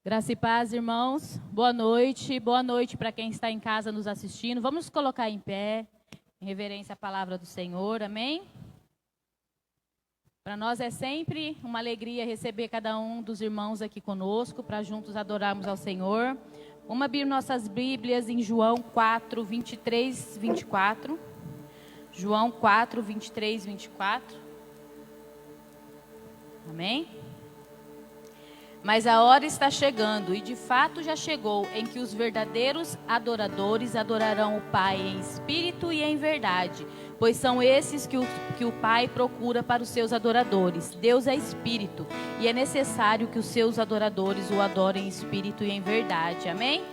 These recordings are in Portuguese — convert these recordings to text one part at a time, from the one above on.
Graça e paz, irmãos. Boa noite para quem está em casa nos assistindo. Vamos nos colocar em pé, em reverência à palavra do Senhor, amém? Para nós é sempre uma alegria receber cada um dos irmãos aqui conosco, para juntos adorarmos ao Senhor. Vamos abrir nossas Bíblias em João 4, 23, 24. João 4, 23, 24. Amém? Mas a hora está chegando, e de fato já chegou, em que os verdadeiros adoradores adorarão o Pai em espírito e em verdade, pois são esses que o Pai procura para os seus adoradores. Deus é espírito, e é necessário que os seus adoradores o adorem em espírito e em verdade. Amém?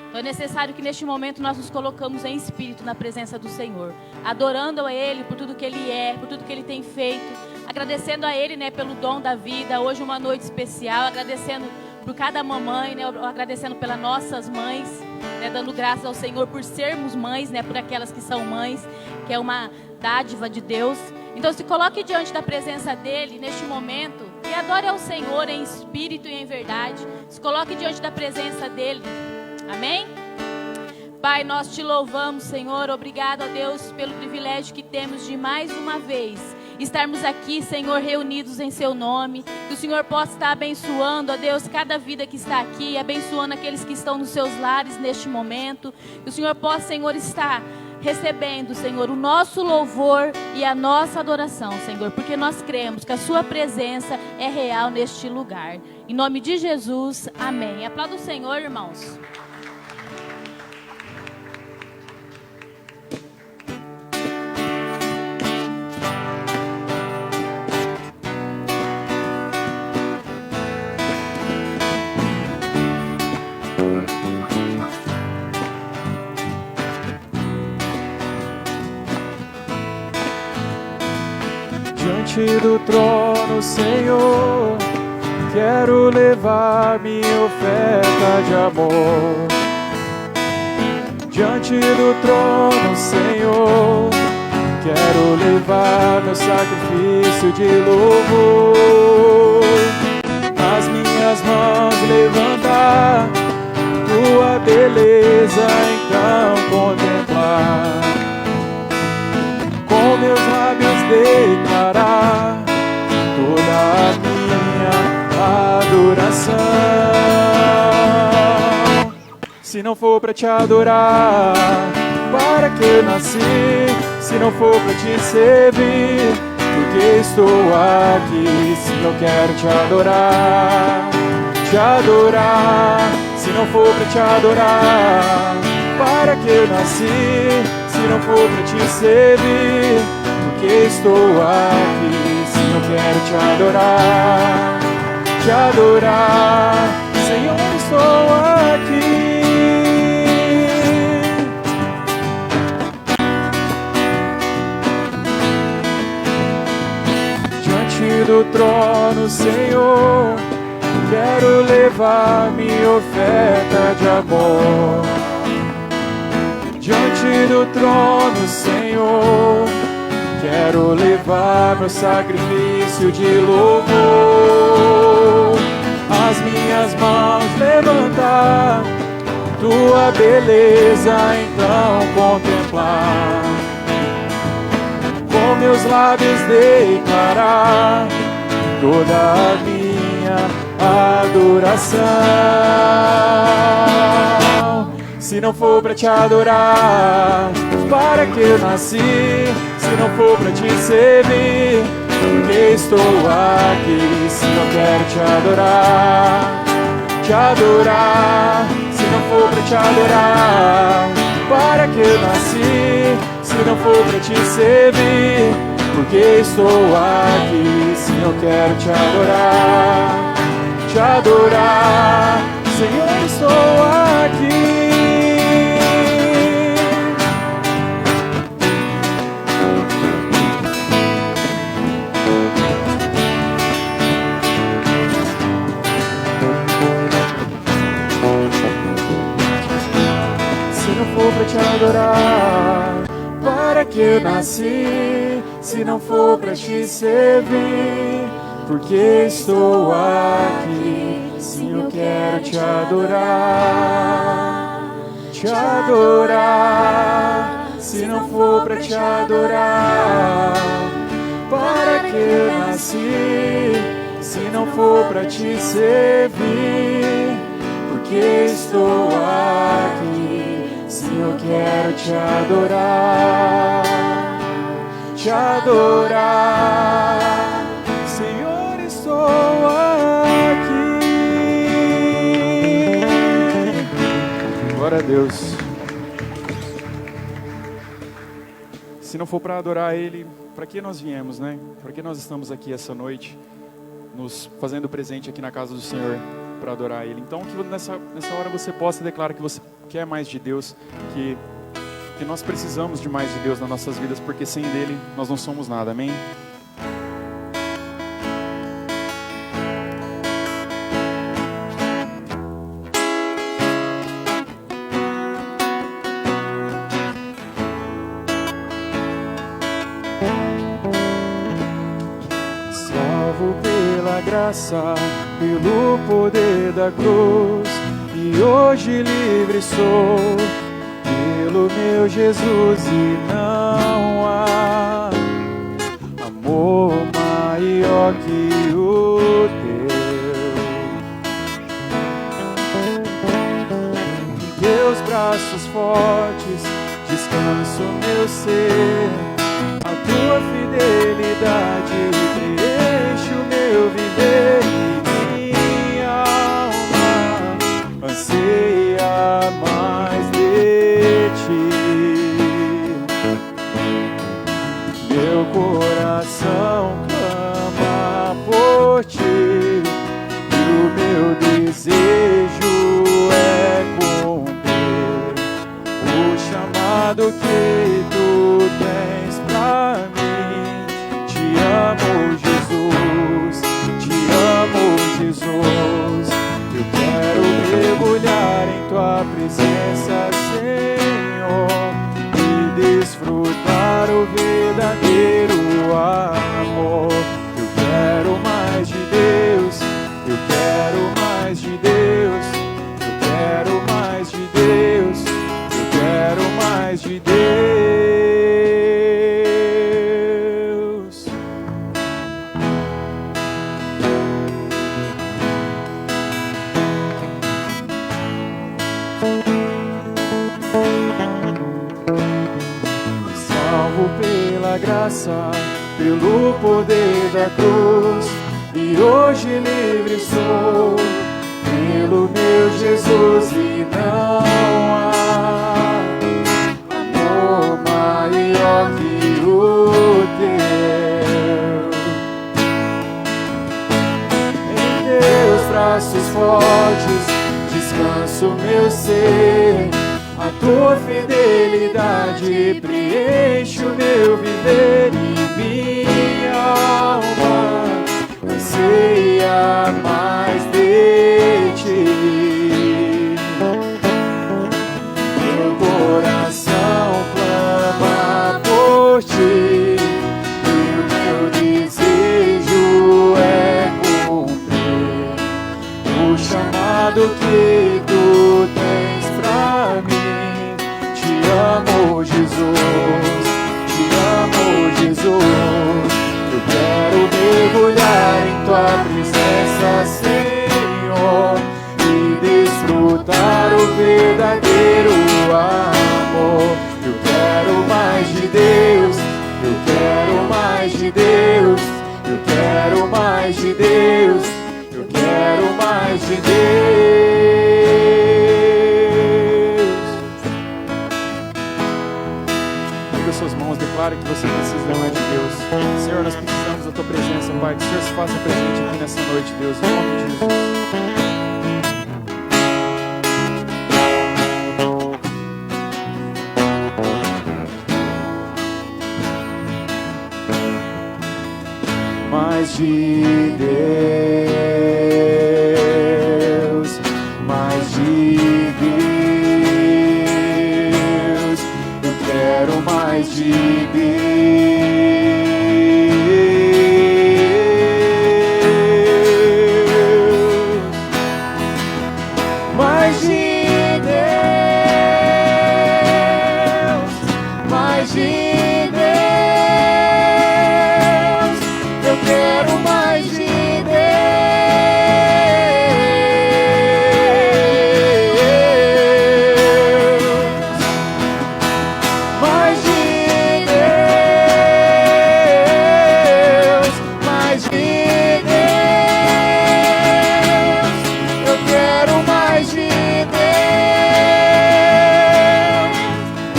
Então é necessário que neste momento nós nos colocamos em espírito na presença do Senhor, adorando a Ele por tudo que Ele é, por tudo que Ele tem feito, agradecendo a Ele, né, pelo dom da vida. Hoje uma noite especial, agradecendo por cada mamãe, né, agradecendo pelas nossas mães, né, dando graças ao Senhor por sermos mães, né, por aquelas que são mães, que é uma dádiva de Deus. Então se coloque diante da presença dEle neste momento e adore ao Senhor em espírito e em verdade. Se coloque diante da presença dEle. Amém? Pai, nós te louvamos, Senhor. Obrigado a Deus pelo privilégio que temos de mais uma vez estarmos aqui, Senhor, reunidos em seu nome. Que o Senhor possa estar abençoando, ó Deus, cada vida que está aqui, abençoando aqueles que estão nos seus lares neste momento. Que o Senhor possa, Senhor, estar recebendo, Senhor, o nosso louvor e a nossa adoração, Senhor, porque nós cremos que a sua presença é real neste lugar. Em nome de Jesus, amém. Aplauda o Senhor, irmãos. Diante do trono, Senhor, quero levar minha oferta de amor. Diante do trono, Senhor, quero levar meu sacrifício de louvor. As minhas mãos levantar, tua beleza então contemplar. Com meus lábios declarar toda a minha adoração. Se não for pra te adorar, para que eu nasci? Se não for pra te servir, porque estou aqui? Se eu quero te adorar, te adorar. Se não for pra te adorar, para que eu nasci? Se não for pra te servir, porque estou aqui? Se eu quero te adorar, Senhor, estou aqui. Diante do trono, Senhor, quero levar minha oferta de amor. Diante do trono, Senhor, quero levar meu sacrifício de louvor. As minhas mãos levantar, tua beleza então contemplar. Com meus lábios declarar toda a minha adoração. Se não for pra te adorar, para que eu nasci? Se não for pra te servir, porque estou aqui? Se eu quero te adorar, se não for pra te adorar, para que eu nasci? Se não for pra te servir, porque estou aqui? Se eu quero te adorar, Senhor, estou aqui. Pra te adorar, para que eu nasci? Se não for pra te servir, porque estou aqui? Se eu quero te adorar, te adorar. Se não for pra te adorar, para que eu nasci? Se não for pra te servir, porque estou aqui. Sim, eu quero te adorar, te adorar. Senhor, estou aqui. Glória a Deus. Se não for para adorar Ele, para que nós viemos, né? Para que nós estamos aqui essa noite, nos fazendo presente aqui na casa do Senhor, para adorar Ele? Então, que nessa hora você possa declarar que você quer mais de Deus, que nós precisamos de mais de Deus nas nossas vidas, porque sem dele nós não somos nada, amém? Salvo pela graça, pelo poder da cruz, e hoje livre sou pelo meu Jesus, e não há amor maior que o teu. Em teus braços fortes descanso meu ser, a tua fidelidade preenche o meu viver, e minha alma anseia mais de ti. Meu coração clama por ti, e o meu desejo é cumprir o chamado que tu tens pra mim. Te amo, Jesus, te amo, Jesus. Eu quero mergulhar em tua presença, Senhor, e desfrutar o verdadeiro amor. Eu quero mais de Deus, eu quero mais de Deus, eu quero mais de Deus, eu quero mais de Deus. Salvo pela graça, pelo poder da cruz, e hoje livre sou pelo meu Jesus, e não há amor maior que o teu. Em teus braços fortes descanso meu ser, a tua fidelidade preenche o meu viver, e minha alma anseia mais de ti. Meu coração clama por ti, e o meu desejo é cumprir o chamado que tu tens pra mim. Te amo, Jesus, te amo, Jesus. Eu quero mergulhar em tua presença, Senhor, e desfrutar o verdadeiro amor. Eu quero mais de Deus, eu quero mais de Deus, eu quero mais de Deus, eu quero mais de Deus. Suas mãos, declare que você precisa mais de Deus. Senhor, nós precisamos da tua presença, Pai. Que o Senhor se faça presente aqui nessa noite, Deus, em nome de Jesus. Mais de Deus, mais de Deus, eu quero mais de Deus. mais de Deus, mais de Deus. Eu quero mais de Deus. Mais de Deus, mais de Deus. Eu quero mais de Deus.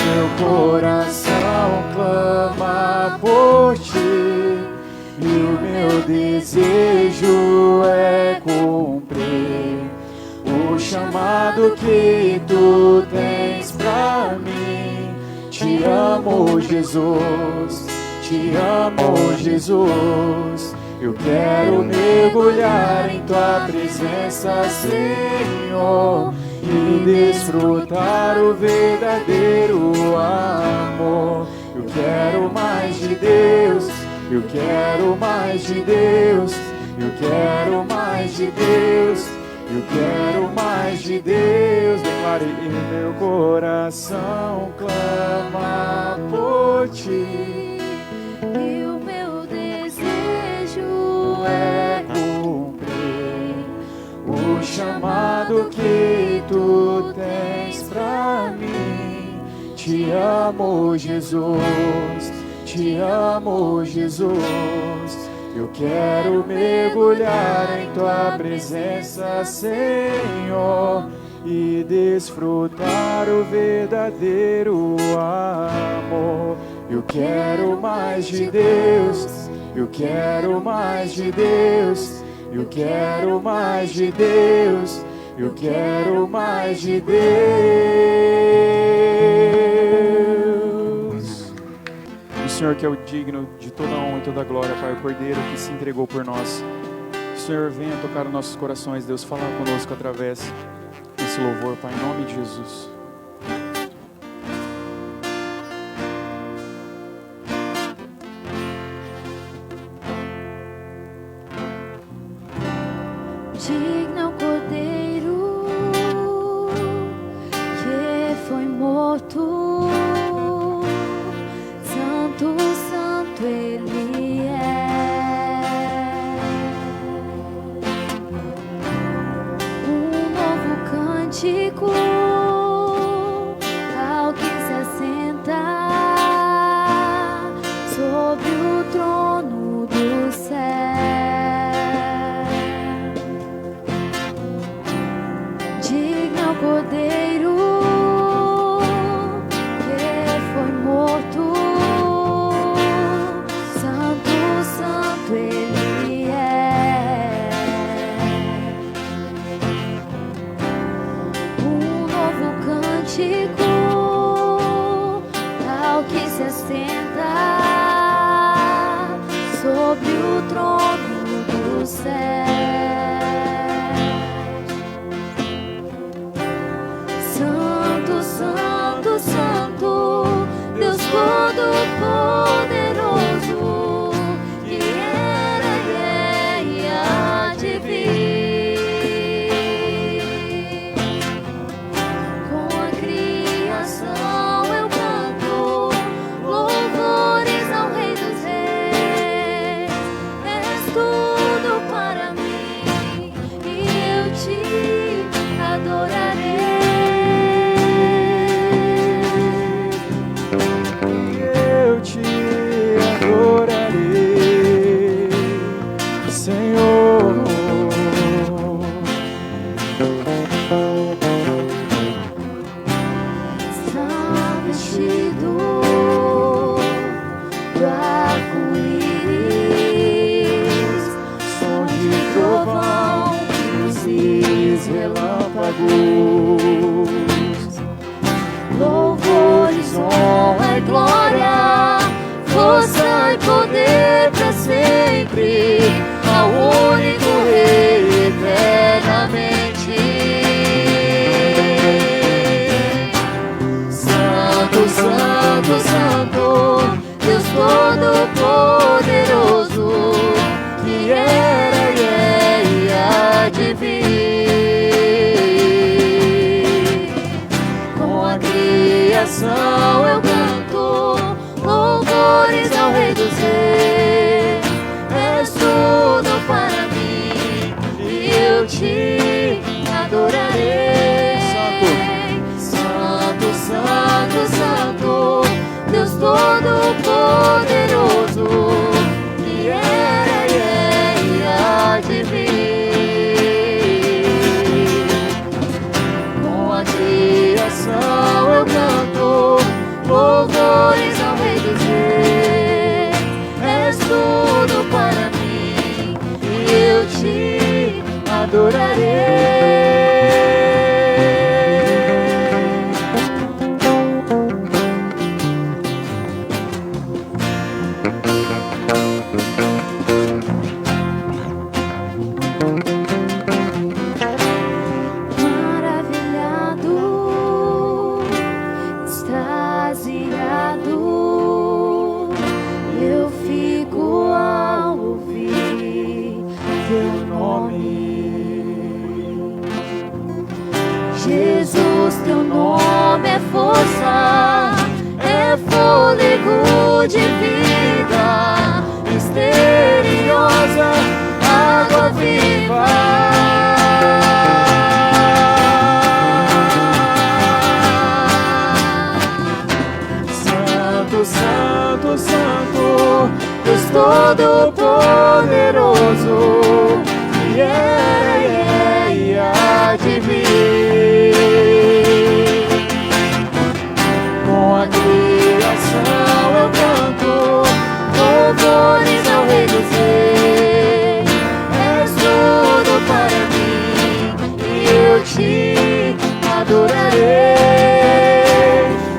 Meu coração clama por ti, e o meu desejo é cumprir o chamado que tu tens pra mim. Te amo, Jesus, te amo, Jesus. Eu quero mergulhar em tua presença, Senhor, e desfrutar o verdadeiro amor. Eu quero mais de Deus, eu quero mais de Deus, eu quero mais de Deus, eu quero mais de Deus. Declare: e meu coração clama por ti, E o meu desejo é cumprir o chamado que tu tens pra mim. Te amo, Jesus, te amo, Jesus. Eu quero mergulhar em tua presença, Senhor, e desfrutar o verdadeiro amor. Eu quero mais de Deus, eu quero mais de Deus, eu quero mais de Deus, eu quero mais de Deus. O Senhor que é o digno de toda honra e toda glória, Pai, o Cordeiro que se entregou por nós. O Senhor venha tocar os nossos corações, Deus, falar conosco através desse louvor, Pai, em nome de Jesus. digno é o Cordeiro que foi morto. Santo, santo Ele é. Um novo cântico ao que se assenta sobre o trono do céu. Cordeiro que foi morto, santo, santo Ele é. Um novo cântico ao que se assenta sobre o trono do céu. Santo, santo, Deus Todo-Poderoso, que era e há de vir. Com a criação eu canto louvores ao Rei dos Reis. És tudo para mim e eu te adorarei. Louvores, honra e glória, força e poder para sempre, ao único Rei eternamente. Santo, santo, santo, Deus Todo-Poderoso, que era e há de vir. ação eu canto louvores ao Rei dos Reis. És tudo para mim e eu te adorarei. Santo, Santo, Santo, Deus Todo-Poderoso, que era e há de vir. Com a criação eu canto louvores ao Rei dos Reis. És tudo para mim e eu te adorarei. Jesus, teu nome é força, é fôlego de vida, misteriosa água viva. Santo, Santo, Santo, Deus Todo-Poderoso, que era e há de vir. Com a criação eu canto louvores ao Rei dos Reis. És tudo para mim e eu te adorarei.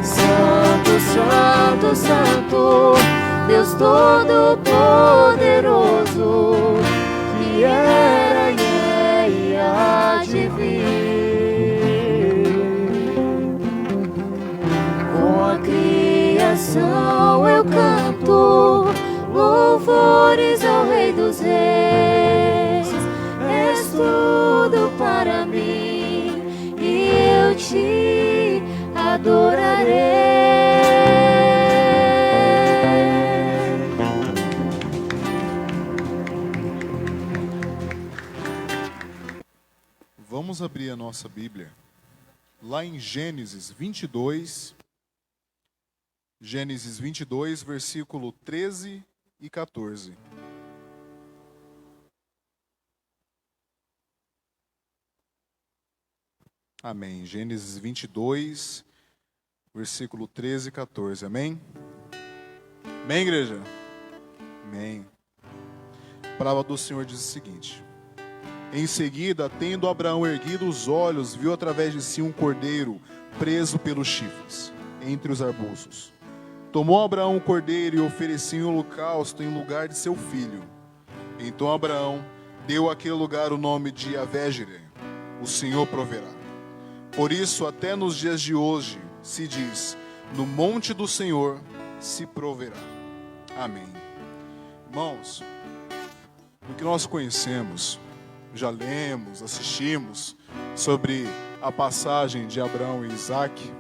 Santo, Santo, Santo, Deus Todo-Poderoso, que era e há de vir. Com a criação eu canto louvores ao Rei dos Reis. És tudo para mim e eu te adorarei. Vamos abrir a nossa Bíblia lá em Gênesis 22, versículo 13 e 14. Amém. Gênesis 22, versículo 13 e 14. Amém? Amém, igreja? Amém. A palavra do Senhor diz o seguinte: em seguida, tendo Abraão erguido os olhos, viu através de si um cordeiro preso pelos chifres, entre os arbustos. Tomou Abraão o cordeiro e ofereceu em holocausto em lugar de seu filho. Então Abraão deu àquele lugar o nome de Yahvé-Jireh, o Senhor proverá. Por isso, até nos dias de hoje, se diz: no monte do Senhor se proverá. Amém. Irmãos, o que nós conhecemos, já lemos, assistimos sobre a passagem de Abraão e Isaque,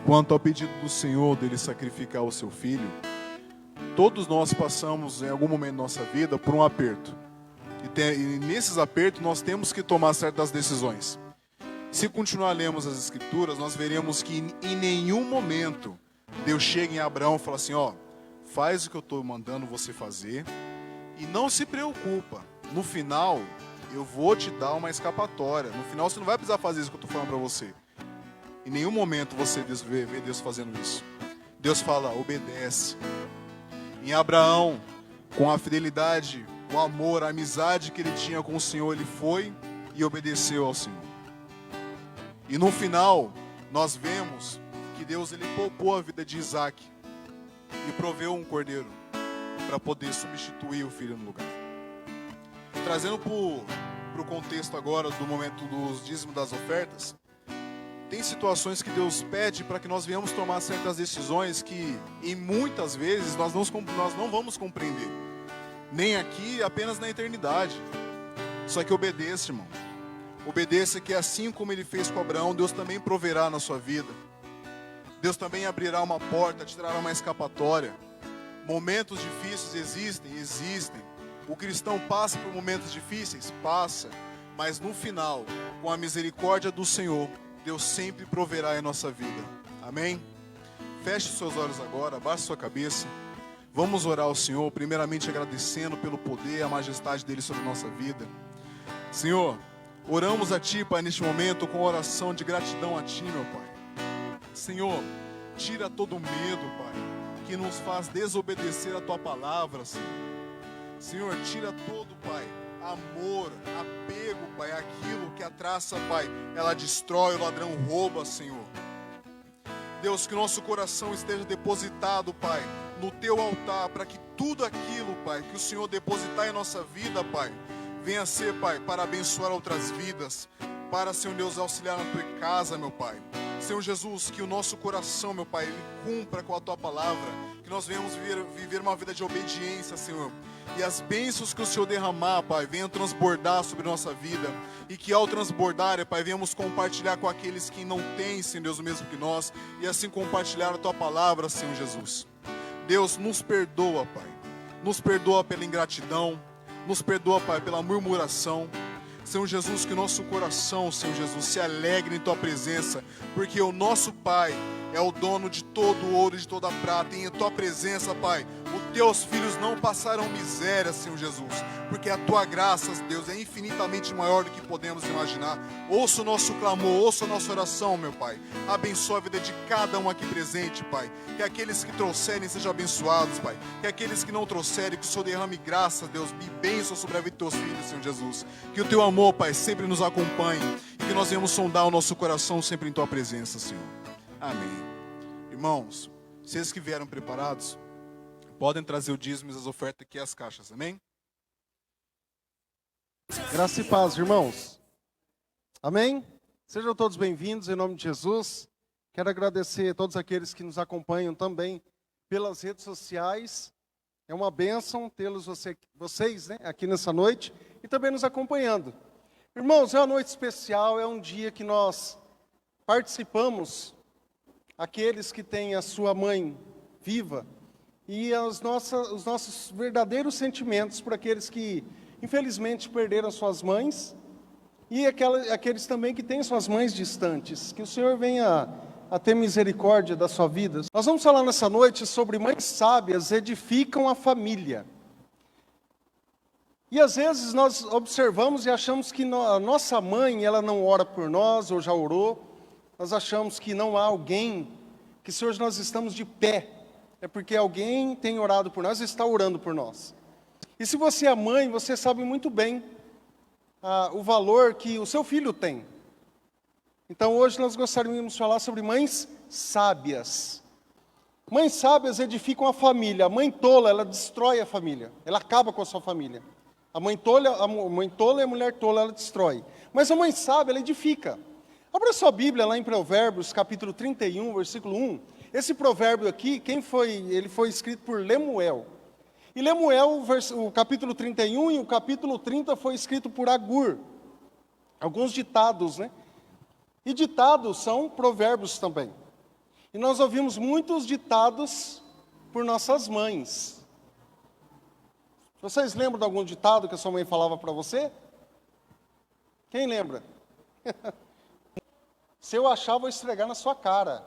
quanto ao pedido do Senhor dele sacrificar o seu filho. Todos nós passamos em algum momento da nossa vida por um aperto. E nesses apertos nós temos que tomar certas decisões. Se continuar lemos as Escrituras, nós veremos que em nenhum momento Deus chega em Abraão e fala assim: ó, faz o que eu estou mandando você fazer e não se preocupa, no final eu vou te dar uma escapatória. No final você não vai precisar fazer isso que eu estou falando para você. Em nenhum momento você vê Deus fazendo isso. Deus fala: obedece. Em Abraão, com a fidelidade, o amor, a amizade que ele tinha com o Senhor, ele foi e obedeceu ao Senhor. E no final, nós vemos que Deus ele poupou a vida de Isaque e proveu um cordeiro para poder substituir o filho no lugar. Trazendo para o contexto agora do momento dos dízimos das ofertas, tem situações que Deus pede para que nós venhamos tomar certas decisões que, em muitas vezes, nós não vamos compreender. Nem aqui, apenas na eternidade. Só que obedeça, irmão. Obedeça, que assim como ele fez com Abraão, Deus também proverá na sua vida. Deus também abrirá uma porta, te trará uma escapatória. Momentos difíceis existem. O cristão passa por momentos difíceis? Passa. Mas no final, com a misericórdia do Senhor, Deus sempre proverá em nossa vida. Amém? Feche seus olhos agora, abaixe sua cabeça. Vamos orar ao Senhor, primeiramente agradecendo pelo poder e a majestade dEle sobre a nossa vida. Senhor, oramos a Ti, Pai, neste momento com oração de gratidão a Ti, meu Pai. Senhor, tira todo o medo, Pai, que nos faz desobedecer a Tua palavra, Senhor. Senhor, tira todo, Pai, amor, apego, Pai, aquilo que a traça, Pai, ela destrói, o ladrão rouba, Senhor. Deus, que nosso coração esteja depositado, Pai, no Teu altar, para que tudo aquilo, Pai, que o Senhor depositar em nossa vida, Pai, venha ser, Pai, para abençoar outras vidas, para, Senhor Deus, auxiliar na Tua casa, meu Pai. Senhor Jesus, que o nosso coração, meu Pai, ele cumpra com a Tua palavra, que nós venhamos viver uma vida de obediência, Senhor. E as bênçãos que o Senhor derramar, Pai, venham transbordar sobre nossa vida. E que ao transbordar, Pai, venhamos compartilhar com aqueles que não têm, Senhor Deus, o mesmo que nós. E assim compartilhar a Tua palavra, Senhor Jesus. Deus, nos perdoa, Pai. Nos perdoa pela ingratidão. Nos perdoa, Pai, pela murmuração. Senhor Jesus, que o nosso coração, Senhor Jesus, se alegre em Tua presença. Porque o nosso Pai é o dono de todo o ouro e de toda a prata. E em Tua presença, Pai, os Teus filhos não passarão miséria, Senhor Jesus. Porque a Tua graça, Deus, é infinitamente maior do que podemos imaginar. Ouça o nosso clamor, ouça a nossa oração, meu Pai. Abençoa a vida de cada um aqui presente, Pai. Que aqueles que trouxerem sejam abençoados, Pai. Que aqueles que não trouxerem, que o Senhor derrame graça, Deus, e bênção sobre a vida dos Teus filhos, Senhor Jesus. Que o Teu amor, Pai, sempre nos acompanhe. E que nós venhamos sondar o nosso coração sempre em Tua presença, Senhor. Amém. Irmãos, vocês que vieram preparados, podem trazer o dízimo e as ofertas aqui às caixas, amém? Graça e paz, irmãos. Amém? Sejam todos bem-vindos em nome de Jesus. Quero agradecer a todos aqueles que nos acompanham também pelas redes sociais. É uma bênção tê-los vocês, né, aqui nessa noite e também nos acompanhando. Irmãos, é uma noite especial, é um dia que nós participamos, aqueles que têm a sua mãe viva, e os nossos verdadeiros sentimentos por aqueles que, infelizmente, perderam suas mães, e aqueles também que têm suas mães distantes. Que o Senhor venha a ter misericórdia da sua vida. Nós vamos falar nessa noite sobre mães sábias edificam a família. E às vezes nós observamos e achamos que a nossa mãe, ela não ora por nós, ou já orou. Nós achamos que não há alguém, que se hoje nós estamos de pé, é porque alguém tem orado por nós e está orando por nós. E se você é mãe, você sabe muito bem o valor que o seu filho tem. Então hoje nós gostaríamos de falar sobre mães sábias. Mães sábias edificam a família. A mãe tola, ela destrói a família. Ela acaba com a sua família. A mãe tola e a mulher tola, ela destrói. Mas a mãe sábia, ela edifica. Abra sua Bíblia lá em Provérbios, capítulo 31, versículo 1. Esse provérbio aqui, ele foi escrito por Lemuel. E Lemuel, o capítulo 31 e o capítulo 30 foi escrito por Agur. Alguns ditados, né? E ditados são provérbios também. E nós ouvimos muitos ditados por nossas mães. Vocês lembram de algum ditado que a sua mãe falava para você? Quem lembra? Se eu achar, vou esfregar na sua cara.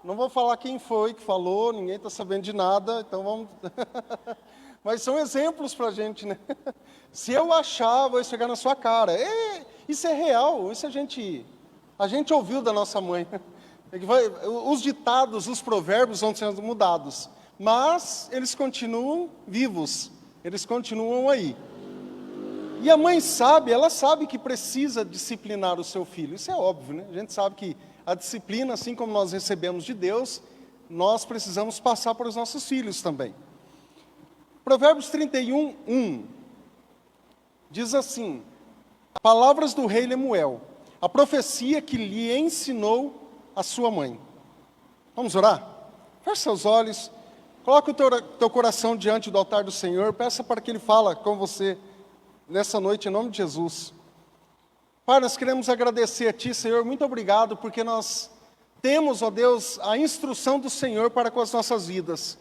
Não vou falar quem foi que falou, ninguém está sabendo de nada, então vamos... Mas são exemplos para a gente, né? Se eu achar, vou esfregar na sua cara. Isso é real, isso a gente ouviu da nossa mãe. Os ditados, os provérbios vão sendo mudados, mas eles continuam vivos, eles continuam aí. E a mãe sabe, ela sabe que precisa disciplinar o seu filho, isso é óbvio, né? A gente sabe que a disciplina, assim como nós recebemos de Deus, nós precisamos passar para os nossos filhos também. Provérbios 31, 1, diz assim: palavras do rei Lemuel, a profecia que lhe ensinou a sua mãe. Vamos orar? Feche seus olhos, coloque o teu coração diante do altar do Senhor, peça para que Ele fale com você nessa noite, em nome de Jesus. Pai, nós queremos agradecer a Ti, Senhor, muito obrigado, porque nós temos, ó Deus, a instrução do Senhor para com as nossas vidas.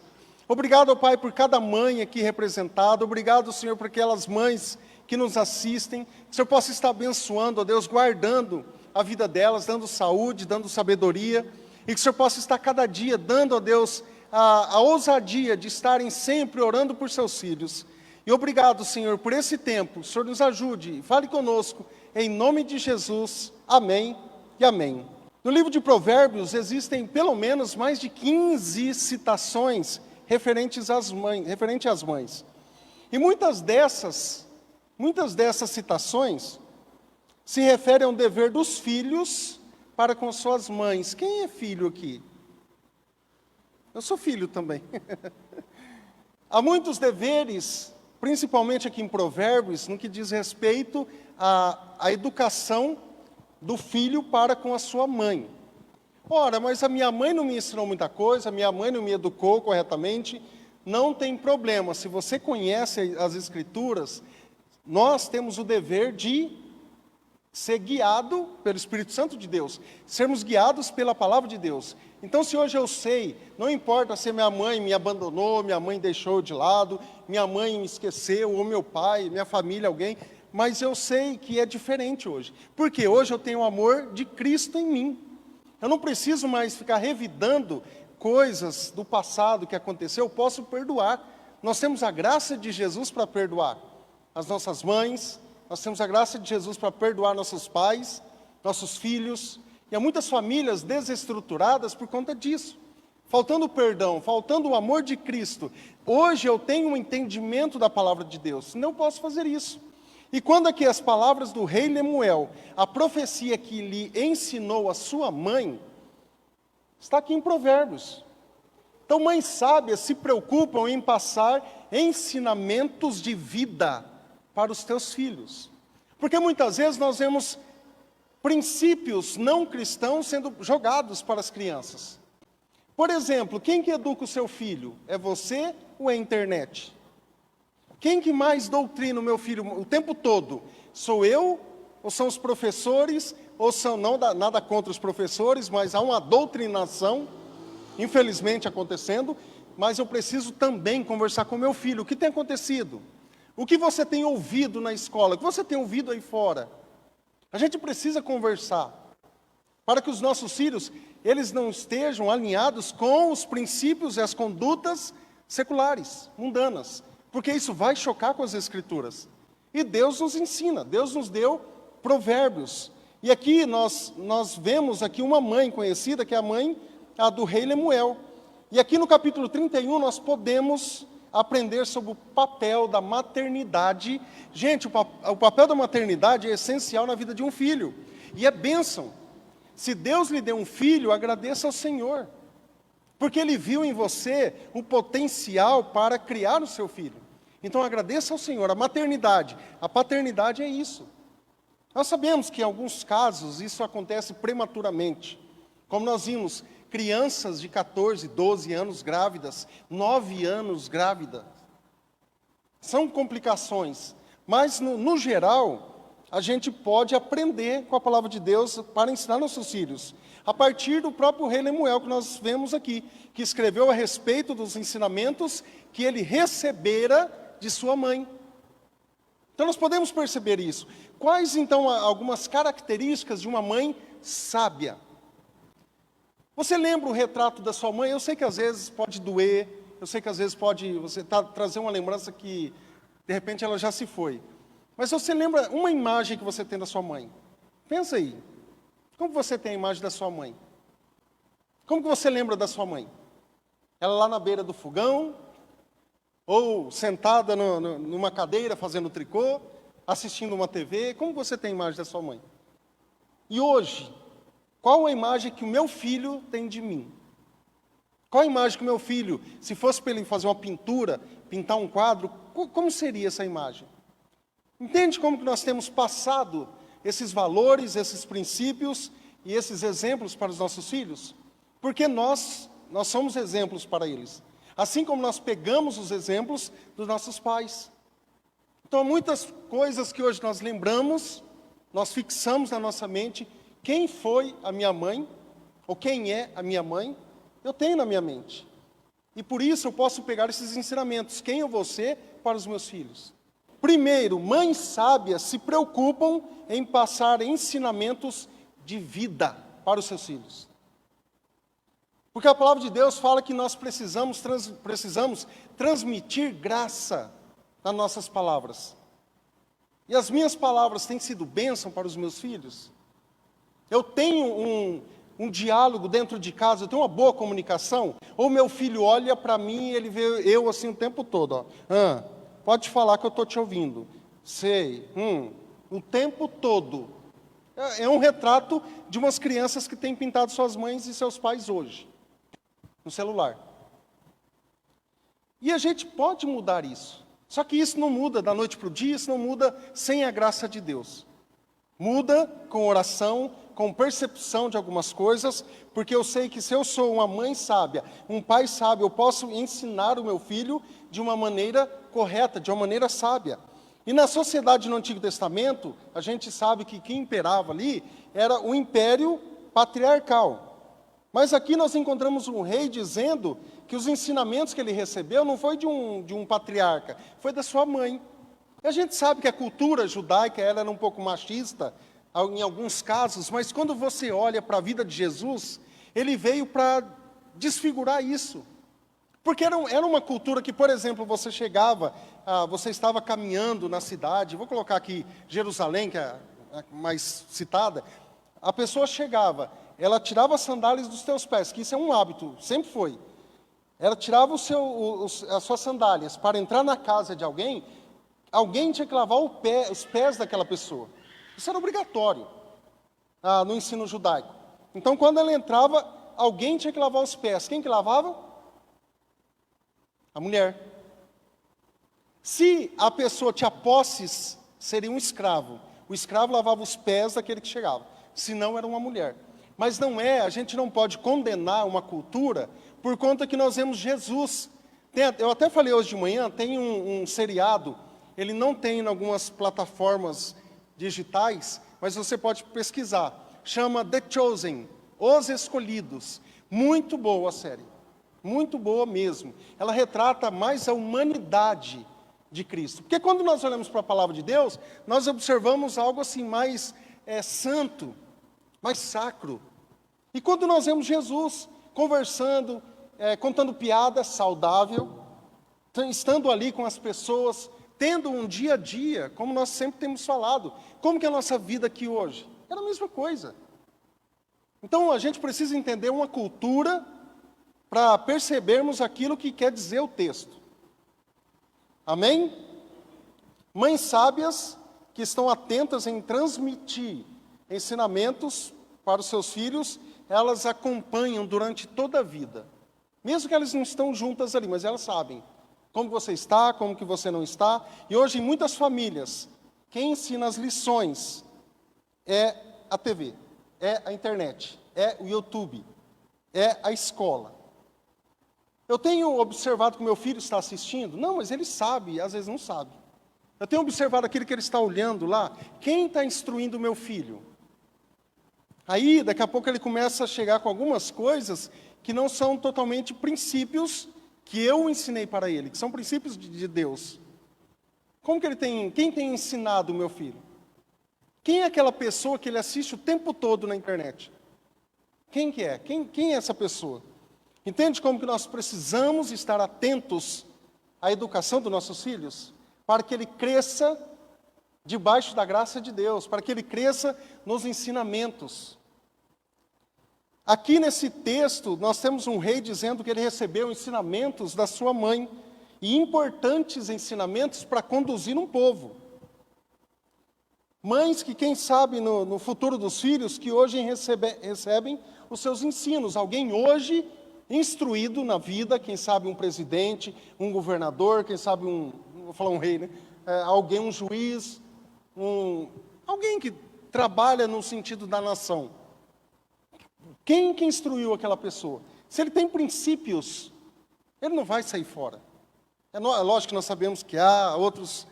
Obrigado, ó Pai, por cada mãe aqui representada. Obrigado, Senhor, por aquelas mães que nos assistem. Que o Senhor possa estar abençoando, ó Deus, guardando a vida delas, dando saúde, dando sabedoria. E que o Senhor possa estar cada dia dando, ó Deus, a ousadia de estarem sempre orando por seus filhos. E obrigado, Senhor, por esse tempo. O Senhor nos ajude, fale conosco, em nome de Jesus. Amém e amém. No livro de Provérbios existem pelo menos mais de 15 citações referentes às mães. E muitas dessas citações se referem ao dever dos filhos para com suas mães. Quem é filho aqui? Eu sou filho também. Há muitos deveres, principalmente aqui em Provérbios, no que diz respeito à educação do filho para com a sua mãe. Ora, mas a minha mãe não me ensinou muita coisa, a minha mãe não me educou corretamente. Não tem problema, se você conhece as Escrituras, nós temos o dever de ser guiado pelo Espírito Santo de Deus, sermos guiados pela palavra de Deus. Então, se hoje eu sei, não importa se minha mãe me abandonou, minha mãe deixou de lado, minha mãe me esqueceu, ou meu pai, minha família, alguém, mas eu sei que é diferente hoje. Porque hoje eu tenho o amor de Cristo em mim. Eu não preciso mais ficar revidando coisas do passado que aconteceu, eu posso perdoar. Nós temos a graça de Jesus para perdoar as nossas mães, nós temos a graça de Jesus para perdoar nossos pais, nossos filhos. E há muitas famílias desestruturadas por conta disso. Faltando perdão, faltando o amor de Cristo. Hoje eu tenho um entendimento da palavra de Deus, não posso fazer isso. E quando aqui as palavras do rei Lemuel, a profecia que lhe ensinou a sua mãe, está aqui em Provérbios. Então mães sábias se preocupam em passar ensinamentos de vida para os teus filhos. Porque muitas vezes nós vemos princípios não cristãos sendo jogados para as crianças. Por exemplo, quem que educa o seu filho? É você ou é a internet? Quem que mais doutrina o meu filho o tempo todo? Sou eu ou são os professores? Ou são, não nada contra os professores, mas há uma doutrinação, infelizmente acontecendo, mas eu preciso também conversar com meu filho. O que tem acontecido? O que você tem ouvido na escola? O que você tem ouvido aí fora? A gente precisa conversar, para que os nossos filhos, eles não estejam alinhados com os princípios e as condutas seculares, mundanas, porque isso vai chocar com as Escrituras. E Deus nos ensina, Deus nos deu provérbios. E aqui nós vemos aqui uma mãe conhecida, que é a do rei Lemuel. E aqui no capítulo 31 nós podemos aprender sobre o papel da maternidade. Gente, o papel da maternidade é essencial na vida de um filho. E é bênção. Se Deus lhe deu um filho, agradeça ao Senhor. Porque Ele viu em você o potencial para criar o seu filho. Então agradeça ao Senhor. A maternidade, a paternidade é isso. Nós sabemos que em alguns casos isso acontece prematuramente. Como nós vimos, crianças de 14, 12 anos grávidas, 9 anos grávidas. São complicações, mas no geral, a gente pode aprender com a palavra de Deus para ensinar nossos filhos. A partir do próprio rei Lemuel, que nós vemos aqui, que escreveu a respeito dos ensinamentos que ele recebera de sua mãe. Então nós podemos perceber isso. Quais então algumas características de uma mãe sábia? Você lembra o retrato da sua mãe? Eu sei que às vezes pode doer, eu sei que às vezes pode você trazer uma lembrança que de repente ela já se foi. Mas você lembra uma imagem que você tem da sua mãe? Pensa aí. Como você tem a imagem da sua mãe? Como que você lembra da sua mãe? Ela lá na beira do fogão? Ou sentada numa cadeira fazendo tricô? Assistindo uma TV? Como você tem a imagem da sua mãe? E hoje, qual a imagem que o meu filho tem de mim? Qual a imagem que o meu filho, se fosse para ele fazer uma pintura, pintar um quadro, como seria essa imagem? Entende como que nós temos passado esses valores, esses princípios e esses exemplos para os nossos filhos? Porque nós somos exemplos para eles. Assim como nós pegamos os exemplos dos nossos pais. Então, muitas coisas que hoje nós lembramos, nós fixamos na nossa mente quem foi a minha mãe, ou quem é a minha mãe, eu tenho na minha mente. E por isso eu posso pegar esses ensinamentos, quem eu vou ser para os meus filhos. Primeiro, mães sábias se preocupam em passar ensinamentos de vida para os seus filhos. Porque a palavra de Deus fala que nós precisamos transmitir graça nas nossas palavras. E as minhas palavras têm sido bênção para os meus filhos. Eu tenho um diálogo dentro de casa, eu tenho uma boa comunicação. Ou meu filho olha para mim e ele vê eu assim o tempo todo. Ó. Pode falar que eu estou te ouvindo. Sei. O tempo todo. É um retrato de umas crianças que têm pintado suas mães e seus pais hoje. No celular. E a gente pode mudar isso. Só que isso não muda da noite para o dia, isso não muda sem a graça de Deus. Muda com oração, com percepção de algumas coisas, porque eu sei que se eu sou uma mãe sábia, um pai sábio, eu posso ensinar o meu filho de uma maneira correta, de uma maneira sábia. E na sociedade no Antigo Testamento, a gente sabe que quem imperava ali era o império patriarcal. Mas aqui nós encontramos um rei dizendo que os ensinamentos que ele recebeu não foi de um patriarca, foi da sua mãe. E a gente sabe que a cultura judaica ela era um pouco machista, em alguns casos, mas quando você olha para a vida de Jesus, ele veio para desfigurar isso. Porque era uma cultura que, por exemplo, você chegava, você estava caminhando na cidade, vou colocar aqui Jerusalém, que é a mais citada, a pessoa chegava, ela tirava as sandálias dos teus pés, que isso é um hábito, sempre foi. Ela tirava as suas sandálias para entrar na casa de alguém, alguém tinha que lavar os pés daquela pessoa. Isso era obrigatório no ensino judaico. Então, quando ela entrava, alguém tinha que lavar os pés. Quem que lavava? A mulher. Se a pessoa tinha posses, seria um escravo. O escravo lavava os pés daquele que chegava. Se não, era uma mulher. Mas não a gente não pode condenar uma cultura por conta que nós vemos Jesus. Eu até falei hoje de manhã, tem um seriado, ele não tem em algumas plataformas digitais, mas você pode pesquisar. Chama The Chosen, Os Escolhidos. Muito boa a série. Muito boa mesmo. Ela retrata mais a humanidade de Cristo. Porque quando nós olhamos para a palavra de Deus, nós observamos algo assim mais santo, mais sacro. E quando nós vemos Jesus conversando, contando piada saudável, estando ali com as pessoas, tendo um dia a dia, como nós sempre temos falado, como que é a nossa vida aqui hoje? Era a mesma coisa. Então a gente precisa entender uma cultura para percebermos aquilo que quer dizer o texto. Amém? Mães sábias que estão atentas em transmitir ensinamentos para os seus filhos, elas acompanham durante toda a vida. Mesmo que elas não estão juntas ali, mas elas sabem como você está, como que você não está. E hoje em muitas famílias, quem ensina as lições é a TV, é a internet, é o YouTube, é a escola. Eu tenho observado que o meu filho está assistindo, não, mas ele sabe, às vezes não sabe. Eu tenho observado aquilo que ele está olhando lá, quem está instruindo o meu filho? Aí, daqui a pouco ele começa a chegar com algumas coisas que não são totalmente princípios que eu ensinei para ele, que são princípios de Deus. Quem tem ensinado o meu filho? Quem é aquela pessoa que ele assiste o tempo todo na internet? Quem que é? Quem é essa pessoa? Entende como que nós precisamos estar atentos à educação dos nossos filhos? Para que ele cresça debaixo da graça de Deus, para que ele cresça nos ensinamentos. Aqui nesse texto, nós temos um rei dizendo que ele recebeu ensinamentos da sua mãe, e importantes ensinamentos para conduzir um povo. Mães que, quem sabe, no futuro dos filhos, que hoje recebem os seus ensinos. Alguém hoje instruído na vida, quem sabe um presidente, um governador, quem sabe vou falar um rei, né? Alguém, um juiz, alguém que trabalha no sentido da nação. Quem que instruiu aquela pessoa? Se ele tem princípios, ele não vai sair fora. É lógico que nós sabemos que há outros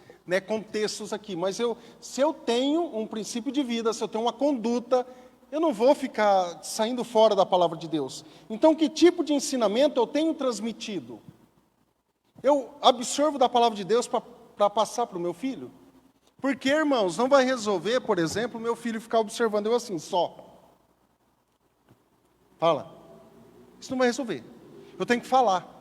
contextos aqui, mas se eu tenho um princípio de vida, se eu tenho uma conduta eu não vou ficar saindo fora da palavra de Deus. Então, que tipo de ensinamento eu tenho transmitido? Eu absorvo da palavra de Deus para passar para o meu filho? Porque, irmãos, não vai resolver, por exemplo, o meu filho ficar observando eu assim, só. Fala. Isso não vai resolver. Eu tenho que falar.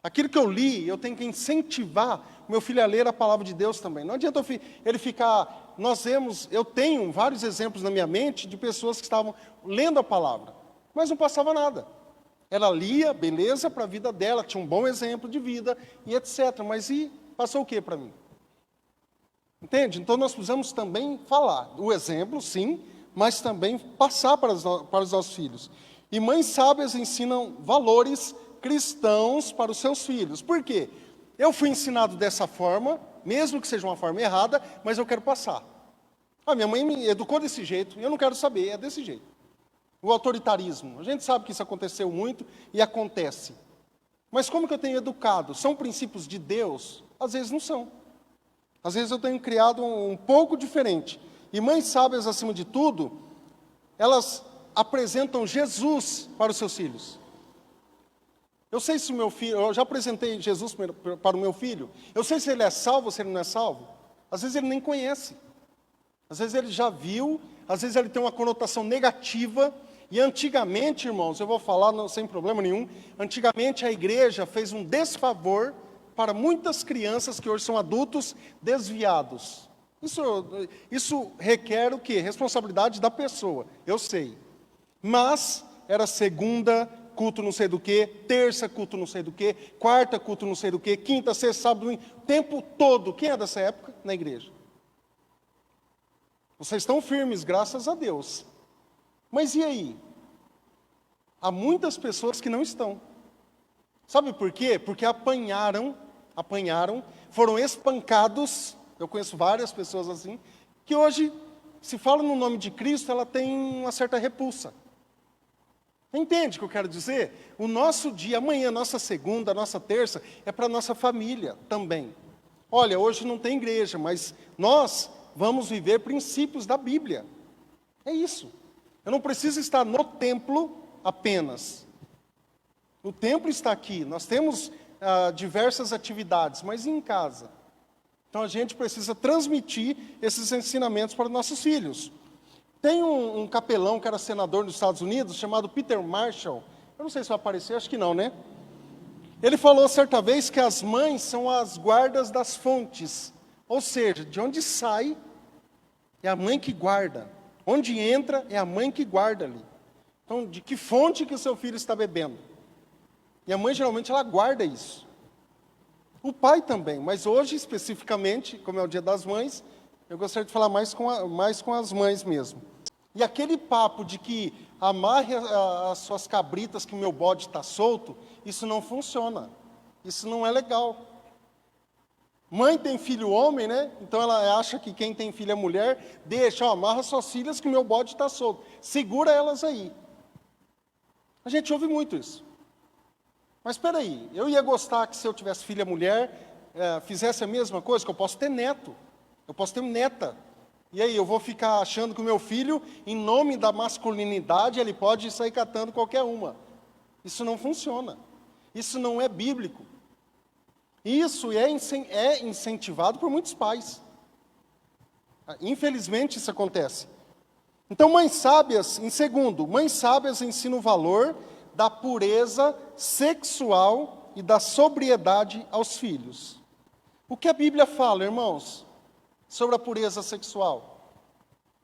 Aquilo que eu li, eu tenho que incentivar o meu filho a ler a palavra de Deus também. Não adianta ele ficar... eu tenho vários exemplos na minha mente de pessoas que estavam lendo a palavra, mas não passava nada. Ela lia, beleza, para a vida dela, tinha um bom exemplo de vida e etc. Mas passou o que para mim? Entende? Então nós precisamos também falar. O exemplo, sim, mas também passar para os nossos filhos. E mães sábias ensinam valores cristãos para os seus filhos. Por quê? Eu fui ensinado dessa forma, mesmo que seja uma forma errada, mas eu quero passar. Minha mãe me educou desse jeito, eu não quero saber, é desse jeito. O autoritarismo, a gente sabe que isso aconteceu muito e acontece. Mas como que eu tenho educado? São princípios de Deus? Às vezes não são. Às vezes eu tenho criado um pouco diferente. E mães sábias, acima de tudo, elas apresentam Jesus para os seus filhos. Eu sei se o meu filho, eu já apresentei Jesus para o meu filho, eu sei se ele é salvo ou se ele não é salvo. Às vezes ele nem conhece. Às vezes ele já viu, às vezes ele tem uma conotação negativa. E antigamente, irmãos, eu vou falar sem problema nenhum, antigamente a igreja fez um desfavor para muitas crianças que hoje são adultos desviados. Isso requer o quê? Responsabilidade da pessoa, eu sei. Mas era segunda, culto não sei do quê, terça, culto não sei do quê, quarta, culto não sei do quê, quinta, sexta, sábado, domingo, o tempo todo. Quem é dessa época? Na igreja. Vocês estão firmes, graças a Deus. Mas e aí? Há muitas pessoas que não estão. Sabe por quê? Porque apanharam, foram espancados. Eu conheço várias pessoas assim, que hoje, se fala no nome de Cristo, ela tem uma certa repulsa. Entende o que eu quero dizer? O nosso dia, amanhã, nossa segunda, nossa terça, é para a nossa família também. Olha, hoje não tem igreja, mas nós vamos viver princípios da Bíblia. É isso. Eu não preciso estar no templo apenas. O templo está aqui, nós temos diversas atividades, mas e em casa? Então a gente precisa transmitir esses ensinamentos para nossos filhos. Tem um capelão que era senador nos Estados Unidos, chamado Peter Marshall. Eu não sei se vai aparecer, acho que não, né? Ele falou certa vez que as mães são as guardas das fontes. Ou seja, de onde sai, é a mãe que guarda. Onde entra, é a mãe que guarda ali. Então, de que fonte que o seu filho está bebendo? E a mãe, geralmente, ela guarda isso. O pai também, mas hoje, especificamente, como é o Dia das Mães, eu gostaria de falar mais com as mães mesmo. E aquele papo de que amarre as suas cabritas que o meu bode está solto, isso não funciona. Isso não é legal. Mãe tem filho homem, né? Então ela acha que quem tem filho é mulher, amarra suas filhas que o meu bode está solto. Segura elas aí. A gente ouve muito isso. Mas espera aí, eu ia gostar que se eu tivesse filha mulher, fizesse a mesma coisa, que eu posso ter neto, eu posso ter neta. E aí, eu vou ficar achando que o meu filho, em nome da masculinidade, ele pode sair catando qualquer uma. Isso não funciona. Isso não é bíblico. Isso é incentivado por muitos pais. Infelizmente, isso acontece. Então, mães sábias, em segundo, mães sábias ensinam o valor da pureza sexual e da sobriedade aos filhos. O que a Bíblia fala, irmãos, sobre a pureza sexual?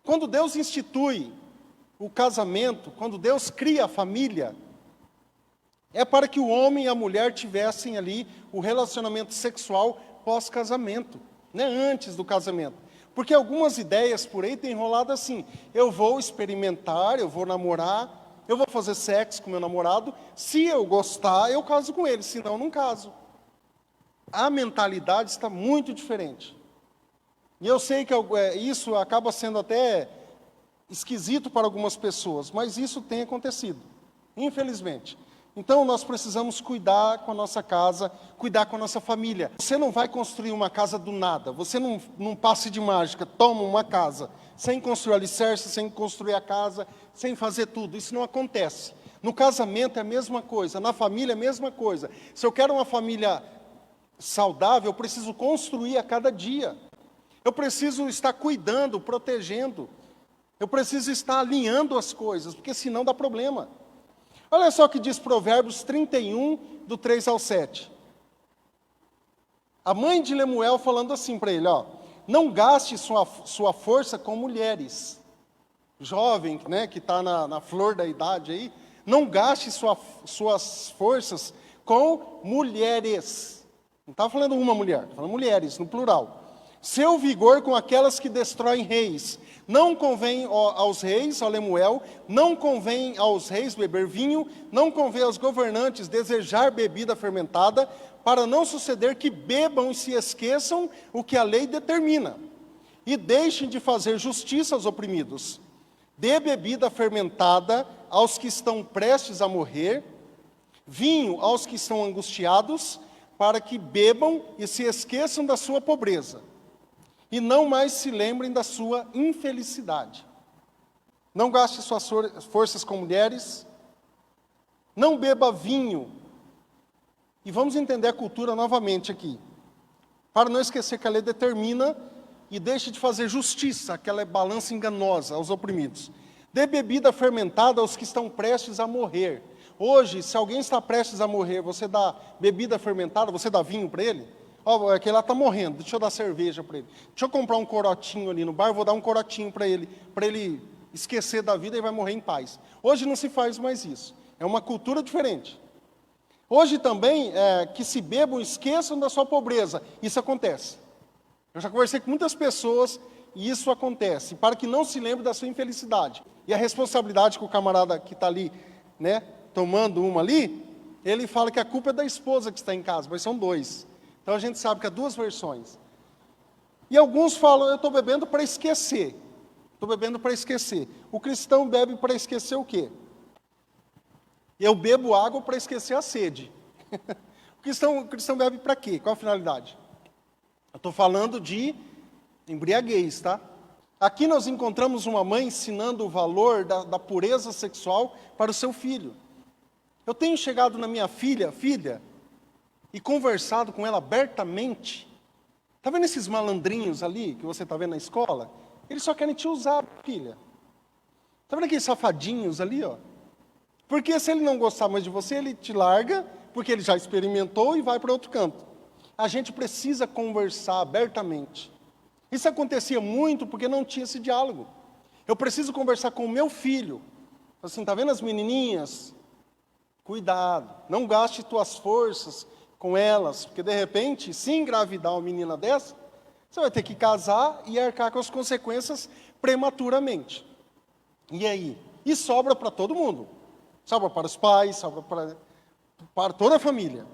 Quando Deus institui o casamento, quando Deus cria a família, é para que o homem e a mulher tivessem ali o relacionamento sexual pós-casamento, né, antes do casamento. Porque algumas ideias por aí têm enrolado assim: eu vou experimentar, eu vou namorar, eu vou fazer sexo com meu namorado, se eu gostar, eu caso com ele, senão não caso. A mentalidade está muito diferente. E eu sei que isso acaba sendo até esquisito para algumas pessoas, mas isso tem acontecido, infelizmente. Então nós precisamos cuidar com a nossa casa, cuidar com a nossa família. Você não vai construir uma casa do nada, você não passe de mágica, toma uma casa, sem construir alicerce, sem construir a casa, sem fazer tudo, isso não acontece. No casamento é a mesma coisa, na família é a mesma coisa. Se eu quero uma família saudável, eu preciso construir a cada dia. Eu preciso estar cuidando, protegendo. Eu preciso estar alinhando as coisas, porque senão dá problema. Olha só o que diz Provérbios 31, do 3 ao 7. A mãe de Lemuel falando assim para ele, ó, não gaste sua força com mulheres. Jovem, né, que está na flor da idade aí, não gaste suas forças com mulheres. Não está falando uma mulher, está falando mulheres, no plural. Seu vigor com aquelas que destroem reis. Não convém aos reis, ó Lemuel, não convém aos reis beber vinho, não convém aos governantes desejar bebida fermentada, para não suceder que bebam e se esqueçam o que a lei determina, e deixem de fazer justiça aos oprimidos. Dê bebida fermentada aos que estão prestes a morrer, vinho aos que estão angustiados, para que bebam e se esqueçam da sua pobreza, e não mais se lembrem da sua infelicidade. Não gaste suas forças com mulheres, não beba vinho. E vamos entender a cultura novamente aqui, para não esquecer que a lei determina, e deixe de fazer justiça, aquela balança enganosa aos oprimidos. Dê bebida fermentada aos que estão prestes a morrer. Hoje, se alguém está prestes a morrer, você dá bebida fermentada, você dá vinho para ele? Ó, aquele lá está morrendo, deixa eu dar cerveja para ele. Deixa eu comprar um corotinho ali no bar, vou dar um corotinho para ele esquecer da vida e vai morrer em paz. Hoje não se faz mais isso. É uma cultura diferente. Hoje também, que se bebam, esqueçam da sua pobreza. Isso acontece. Eu já conversei com muitas pessoas e isso acontece, para que não se lembre da sua infelicidade. E a responsabilidade que o camarada que está ali, né, tomando uma ali, ele fala que a culpa é da esposa que está em casa, mas são dois. Então a gente sabe que há duas versões. E alguns falam, eu estou bebendo para esquecer. Estou bebendo para esquecer. O cristão bebe para esquecer o quê? Eu bebo água para esquecer a sede. O cristão bebe para quê? Qual a finalidade? Eu estou falando de embriaguez, tá? Aqui nós encontramos uma mãe ensinando o valor da pureza sexual para o seu filho. Eu tenho chegado na minha filha, e conversado com ela abertamente. Está vendo esses malandrinhos ali, que você está vendo na escola? Eles só querem te usar, filha. Está vendo aqueles safadinhos ali, ó? Porque se ele não gostar mais de você, ele te larga, porque ele já experimentou e vai para outro canto. A gente precisa conversar abertamente. Isso acontecia muito porque não tinha esse diálogo. Eu preciso conversar com o meu filho. Assim, está vendo as menininhas? Cuidado, não gaste tuas forças com elas, porque de repente, se engravidar uma menina dessa, você vai ter que casar e arcar com as consequências prematuramente. E aí? E sobra para todo mundo. Sobra para os pais, sobra para toda a família.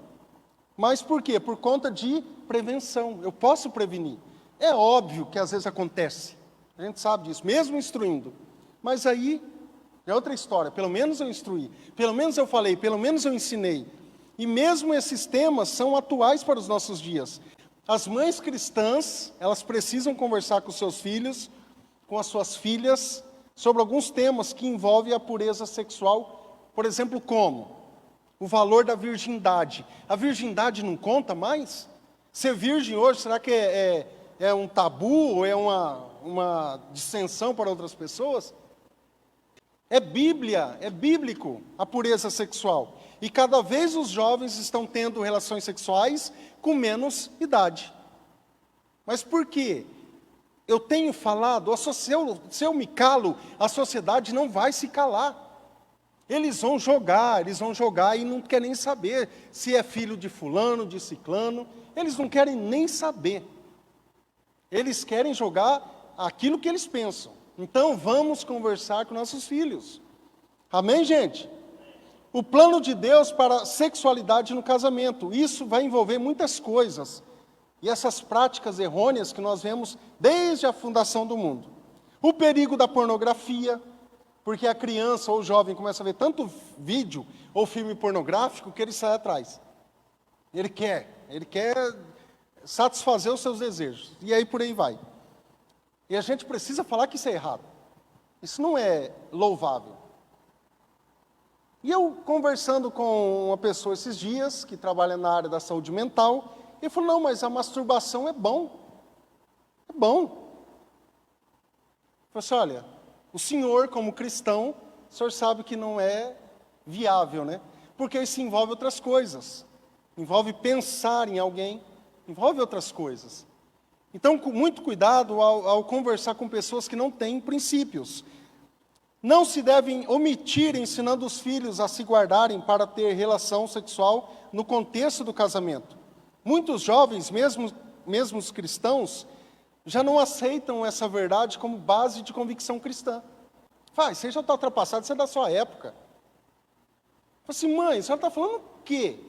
Mas por quê? Por conta de prevenção. Eu posso prevenir. É óbvio que às vezes acontece. A gente sabe disso, mesmo instruindo. Mas aí é outra história. Pelo menos eu instruí, pelo menos eu falei, pelo menos eu ensinei. E mesmo esses temas são atuais para os nossos dias. As mães cristãs, elas precisam conversar com seus filhos, com as suas filhas, sobre alguns temas que envolvem a pureza sexual. Por exemplo, como? O valor da virgindade. A virgindade não conta mais? Ser virgem hoje, será que é um tabu ou é uma dissensão para outras pessoas? É Bíblia, é bíblico a pureza sexual. E cada vez os jovens estão tendo relações sexuais com menos idade. Mas por quê? Eu tenho falado, se eu me calo, a sociedade não vai se calar. Eles vão jogar e não querem nem saber se é filho de fulano, de ciclano. Eles não querem nem saber. Eles querem jogar aquilo que eles pensam. Então vamos conversar com nossos filhos. Amém, gente? O plano de Deus para a sexualidade no casamento. Isso vai envolver muitas coisas. E essas práticas errôneas que nós vemos desde a fundação do mundo. O perigo da pornografia, Porque a criança ou o jovem começa a ver tanto vídeo ou filme pornográfico que ele sai atrás. Ele quer satisfazer os seus desejos. E aí por aí vai. E a gente precisa falar que isso é errado. Isso não é louvável. E eu conversando com uma pessoa esses dias, que trabalha na área da saúde mental, ele falou, não, mas a masturbação é bom. É bom. Eu falei assim, olha, o senhor como cristão, o senhor sabe que não é viável, né? Porque isso envolve outras coisas. Envolve pensar em alguém, envolve outras coisas. Então, com muito cuidado ao conversar com pessoas que não têm princípios. Não se devem omitir ensinando os filhos a se guardarem para ter relação sexual no contexto do casamento. Muitos jovens, mesmo os cristãos, já não aceitam essa verdade como base de convicção cristã. Fala, você já está ultrapassado, isso é da sua época. Fala assim, mãe, a senhora está falando o quê?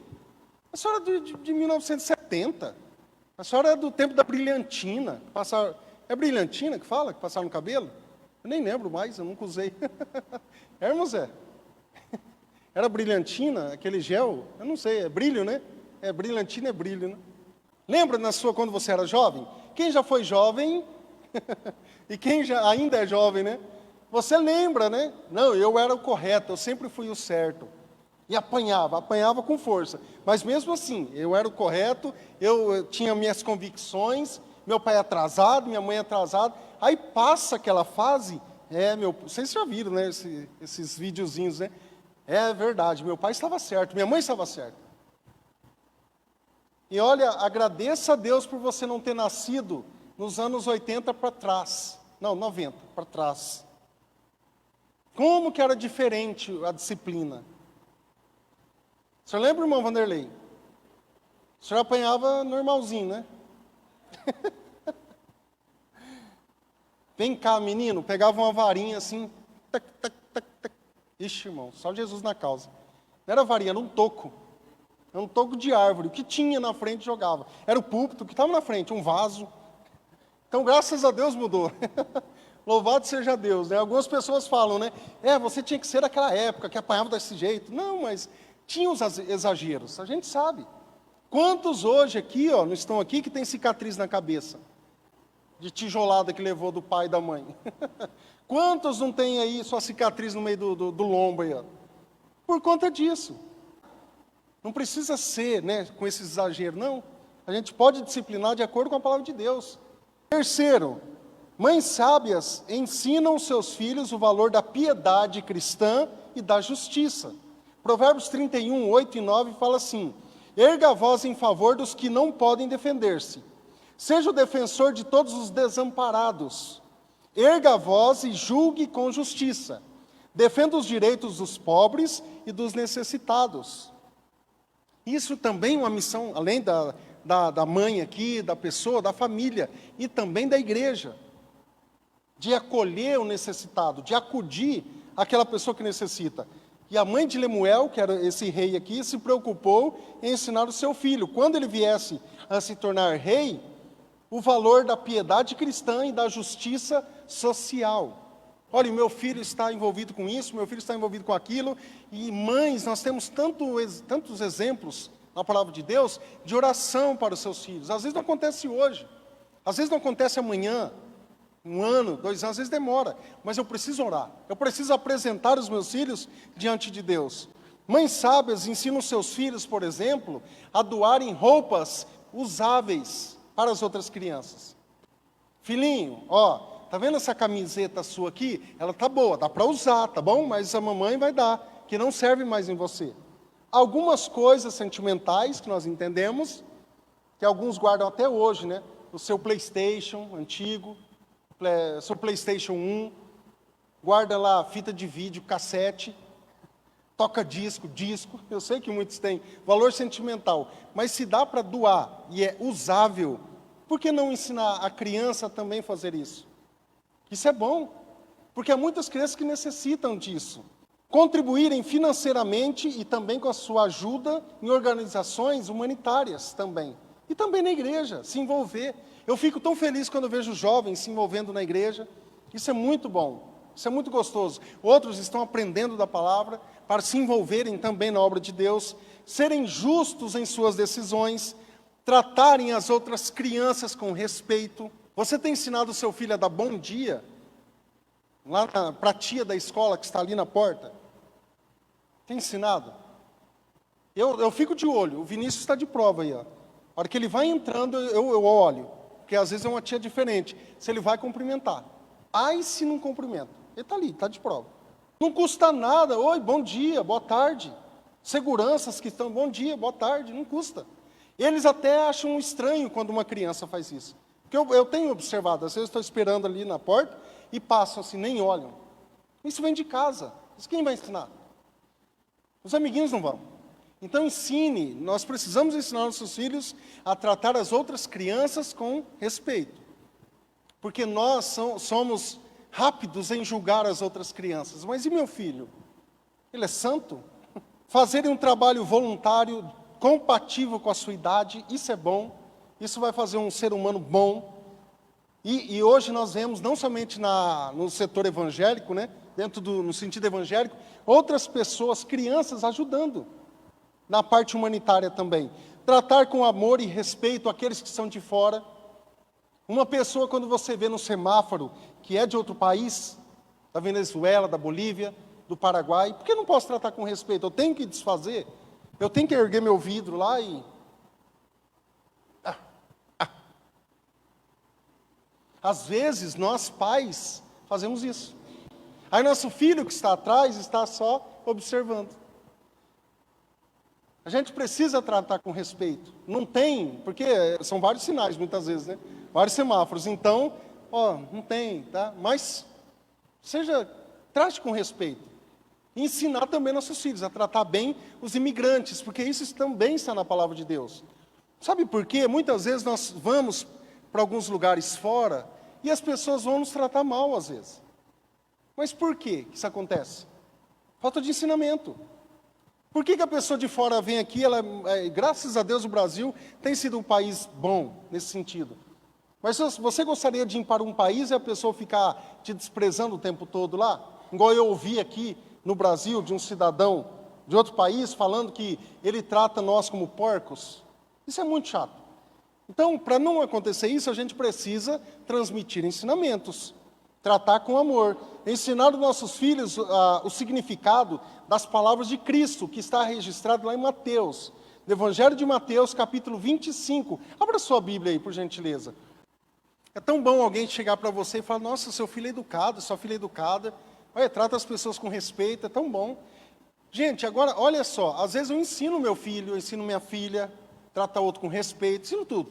A senhora é de 1970. A senhora é do tempo da brilhantina. É brilhantina que fala, que passaram no cabelo? Eu nem lembro mais, eu nunca usei. É, irmão Zé? Era brilhantina, aquele gel? Eu não sei, é brilho, né? É, brilhantina é brilho, né? Lembra quando você era jovem? Quem já foi jovem, e quem ainda é jovem, né? Você lembra, né? Não, eu era o correto, eu sempre fui o certo. E apanhava com força. Mas mesmo assim, eu era o correto, eu tinha minhas convicções, meu pai é atrasado, minha mãe é atrasada. Aí passa aquela fase, vocês já viram, né, esses videozinhos, né? É verdade, meu pai estava certo, minha mãe estava certa. E olha, agradeça a Deus por você não ter nascido nos anos 80 para trás. Não, 90 para trás. Como que era diferente a disciplina? O senhor lembra, irmão Vanderlei? O senhor apanhava normalzinho, né? Vem cá, menino, pegava uma varinha assim, tac, tac, tac, tac. Ixi, irmão, só Jesus na causa. Não era varinha, era um toco. Era um toco de árvore. O que tinha na frente jogava. Era o púlpito que estava na frente, um vaso. Então, graças a Deus mudou. Louvado seja Deus, né? Algumas pessoas falam, né? Você tinha que ser daquela época, que apanhava desse jeito. Não, mas tinha os exageros, a gente sabe. Quantos hoje aqui, não estão aqui, que tem cicatriz na cabeça? De tijolada que levou do pai e da mãe. Quantos não tem aí sua cicatriz no meio do lombo aí? Por conta disso. Não precisa ser, né, com esse exagero, não. A gente pode disciplinar de acordo com a palavra de Deus. Terceiro, mães sábias ensinam seus filhos o valor da piedade cristã e da justiça. Provérbios 31, 8 e 9 fala assim, erga a voz em favor dos que não podem defender-se. Seja o defensor de todos os desamparados. Erga a voz e julgue com justiça. Defenda os direitos dos pobres e dos necessitados. Isso também é uma missão, além da mãe aqui, da pessoa, da família, e também da igreja. De acolher o necessitado, de acudir aquela pessoa que necessita. E a mãe de Lemuel, que era esse rei aqui, se preocupou em ensinar o seu filho. Quando ele viesse a se tornar rei, o valor da piedade cristã e da justiça social. Olha, meu filho está envolvido com isso, meu filho está envolvido com aquilo. E mães, nós temos tantos exemplos na palavra de Deus, de oração para os seus filhos. Às vezes não acontece hoje, às vezes não acontece amanhã, 1 ano, 2 anos, às vezes demora. Mas eu preciso orar, eu preciso apresentar os meus filhos diante de Deus. Mães sábias ensinam seus filhos, por exemplo, a doarem roupas usáveis para as outras crianças. Filhinho, tá vendo essa camiseta sua aqui? Ela tá boa, dá para usar, tá bom? Mas a mamãe vai dar, que não serve mais em você. Algumas coisas sentimentais que nós entendemos, que alguns guardam até hoje, né? O seu PlayStation antigo, seu PlayStation 1, guarda lá fita de vídeo, cassete, toca disco, eu sei que muitos têm valor sentimental, mas se dá para doar e é usável, por que não ensinar a criança também a fazer isso? Isso é bom, porque há muitas crianças que necessitam disso. Contribuírem financeiramente e também com a sua ajuda em organizações humanitárias também. E também na igreja, se envolver. Eu fico tão feliz quando eu vejo jovens se envolvendo na igreja. Isso é muito bom. Isso é muito gostoso. Outros estão aprendendo da palavra para se envolverem também na obra de Deus, serem justos em suas decisões, tratarem as outras crianças com respeito. Você tem ensinado o seu filho a dar bom dia? Lá para a tia da escola que está ali na porta? Tem ensinado? Eu fico de olho, o Vinícius está de prova aí, ó. A hora que ele vai entrando, eu olho, porque às vezes é uma tia diferente, se ele vai cumprimentar. Ai, se não cumprimenta. Ele está ali, está de prova. Não custa nada, oi, bom dia, boa tarde. Seguranças que estão, bom dia, boa tarde, não custa. Eles até acham estranho quando uma criança faz isso. Porque eu tenho observado, às vezes eu estou esperando ali na porta e passam assim, nem olham. Isso vem de casa, isso quem vai ensinar? Os amiguinhos não vão. Então ensine, nós precisamos ensinar nossos filhos a tratar as outras crianças com respeito. Porque nós somos rápidos em julgar as outras crianças. Mas e meu filho? Ele é santo? Fazerem um trabalho voluntário, compatível com a sua idade, isso é bom. Isso vai fazer um ser humano bom. E hoje nós vemos, não somente no setor evangélico, né, no sentido evangélico, outras pessoas, crianças, ajudando. Na parte humanitária também. Tratar com amor e respeito aqueles que são de fora. Uma pessoa, quando você vê no semáforo, que é de outro país, da Venezuela, da Bolívia, do Paraguai, por que eu não posso tratar com respeito? Eu tenho que desfazer? Eu tenho que erguer meu vidro lá e... Às vezes, nós pais fazemos isso. Aí nosso filho que está atrás está só observando. A gente precisa tratar com respeito. Não tem, porque são vários sinais muitas vezes, né? Vários semáforos. Então, não tem, tá? Mas trate com respeito. E ensinar também nossos filhos a tratar bem os imigrantes, porque isso também está na palavra de Deus. Sabe por quê? Muitas vezes nós vamos para alguns lugares fora e as pessoas vão nos tratar mal às vezes. Mas por que isso acontece? Falta de ensinamento. Por que a pessoa de fora vem aqui, graças a Deus o Brasil tem sido um país bom nesse sentido. Mas você gostaria de ir para um país e a pessoa ficar te desprezando o tempo todo lá? Igual eu ouvi aqui no Brasil de um cidadão de outro país falando que ele trata nós como porcos. Isso é muito chato. Então, para não acontecer isso, a gente precisa transmitir ensinamentos. Tratar com amor, ensinar aos nossos filhos o significado das palavras de Cristo, que está registrado lá em Mateus, no Evangelho de Mateus, capítulo 25. Abra sua Bíblia aí, por gentileza. É tão bom alguém chegar para você e falar, nossa, seu filho é educado, sua filha é educada, olha, trata as pessoas com respeito, é tão bom. Gente, agora, olha só, às vezes eu ensino meu filho, eu ensino minha filha, trata outro com respeito, ensino tudo.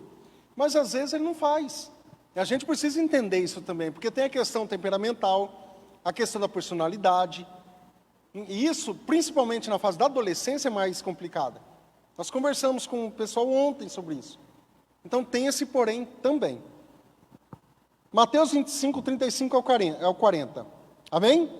Mas às vezes ele não faz. E a gente precisa entender isso também, porque tem a questão temperamental, a questão da personalidade. E isso, principalmente na fase da adolescência, é mais complicada. Nós conversamos com o pessoal ontem sobre isso. Então tem esse porém também. Mateus 25, 35 ao 40. Amém?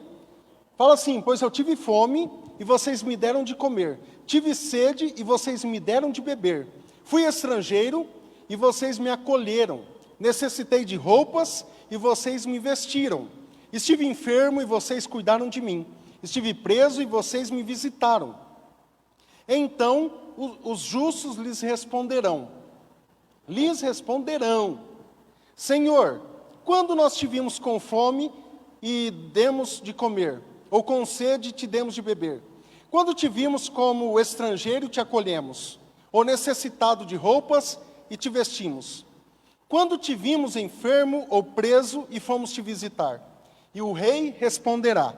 Fala assim, pois eu tive fome e vocês me deram de comer. Tive sede e vocês me deram de beber. Fui estrangeiro e vocês me acolheram. Necessitei de roupas e vocês me vestiram. Estive enfermo e vocês cuidaram de mim. Estive preso e vocês me visitaram. Então os justos lhes responderão. Senhor, quando nós te vimos com fome e demos de comer, ou com sede e te demos de beber? Quando te vimos como estrangeiro, te acolhemos, ou necessitado de roupas e te vestimos? Quando te vimos enfermo ou preso e fomos te visitar? E o rei responderá,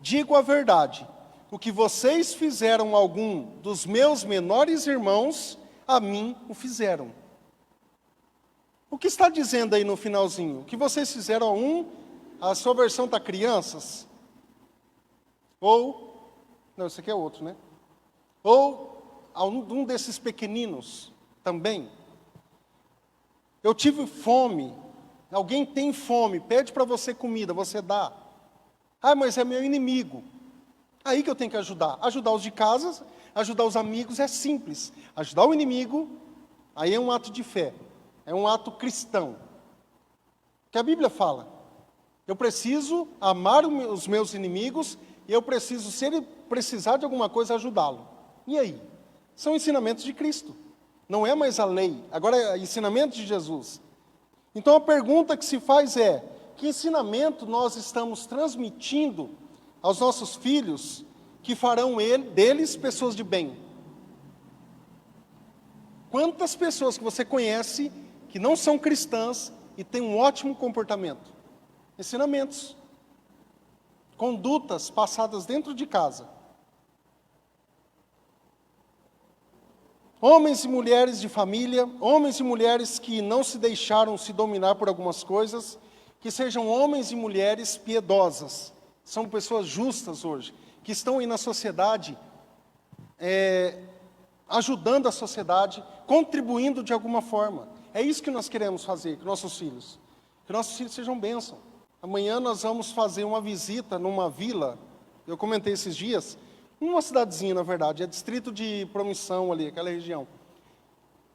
digo a verdade, o que vocês fizeram a algum dos meus menores irmãos, a mim o fizeram. O que está dizendo aí no finalzinho? O que vocês fizeram a sua versão está crianças? Ou, não, esse aqui é outro, né? Ou a um desses pequeninos também. Eu tive fome, alguém tem fome, pede para você comida, você dá. Ah, mas é meu inimigo. Aí que eu tenho que ajudar. Ajudar os de casa, ajudar os amigos é simples. Ajudar o inimigo, aí é um ato de fé, é um ato cristão. Que a Bíblia fala. Eu preciso amar os meus inimigos e eu preciso, se ele precisar de alguma coisa, ajudá-lo. E aí? São ensinamentos de Cristo. Não é mais a lei, agora é ensinamento de Jesus. Então a pergunta que se faz é: que ensinamento nós estamos transmitindo aos nossos filhos que farão deles pessoas de bem? Quantas pessoas que você conhece que não são cristãs e têm um ótimo comportamento? Ensinamentos, condutas passadas dentro de casa. Homens e mulheres de família, homens e mulheres que não se deixaram se dominar por algumas coisas, que sejam homens e mulheres piedosas. São pessoas justas hoje, que estão aí na sociedade, ajudando a sociedade, contribuindo de alguma forma. É isso que nós queremos fazer com nossos filhos. Que nossos filhos sejam bênção. Amanhã nós vamos fazer uma visita numa vila, eu comentei esses dias, uma cidadezinha, na verdade, é distrito de Promissão ali, aquela região.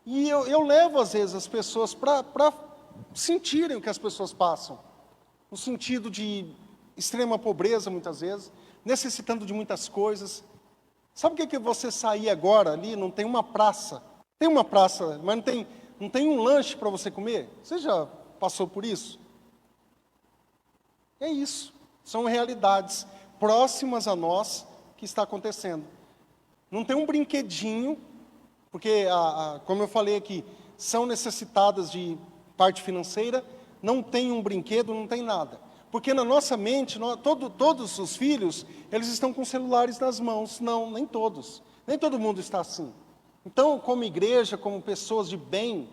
E eu levo, às vezes, as pessoas para sentirem o que as pessoas passam. No sentido de extrema pobreza, muitas vezes, necessitando de muitas coisas. Sabe o que é você sair agora ali, não tem uma praça? Tem uma praça, mas não tem um lanche para você comer? Você já passou por isso? É isso. São realidades próximas a nós que está acontecendo. Não tem um brinquedinho, porque, como eu falei aqui, são necessitadas de parte financeira, não tem um brinquedo, não tem nada. Porque na nossa mente, todos os filhos, eles estão com celulares nas mãos. Não, nem todos. Nem todo mundo está assim. Então, como igreja, como pessoas de bem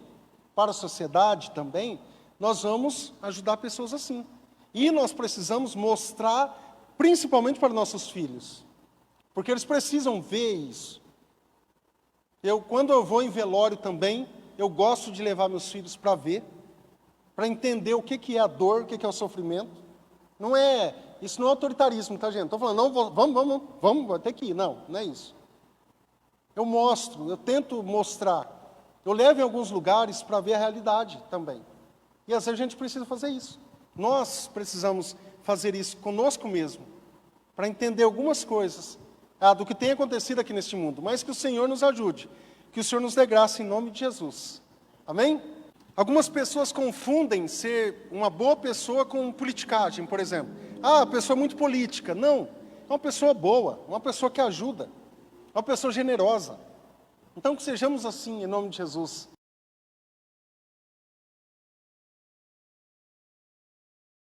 para a sociedade também, nós vamos ajudar pessoas assim. E nós precisamos mostrar, principalmente para nossos filhos, porque eles precisam ver isso. Quando eu vou em velório também, eu gosto de levar meus filhos para ver, para entender o que é a dor, o que é o sofrimento. Isso não é autoritarismo, tá, gente? Estou falando, não, vamos, vai ter que ir. Não é isso. Eu mostro, eu tento mostrar. Eu levo em alguns lugares para ver a realidade também. E às vezes a gente precisa fazer isso. Nós precisamos fazer isso conosco mesmo, para entender algumas coisas do que tem acontecido aqui neste mundo, mas que o Senhor nos ajude, que o Senhor nos dê graça em nome de Jesus. Amém? Algumas pessoas confundem ser uma boa pessoa com politicagem, por exemplo. A pessoa é muito política. Não, é uma pessoa boa, uma pessoa que ajuda, uma pessoa generosa. Então que sejamos assim em nome de Jesus.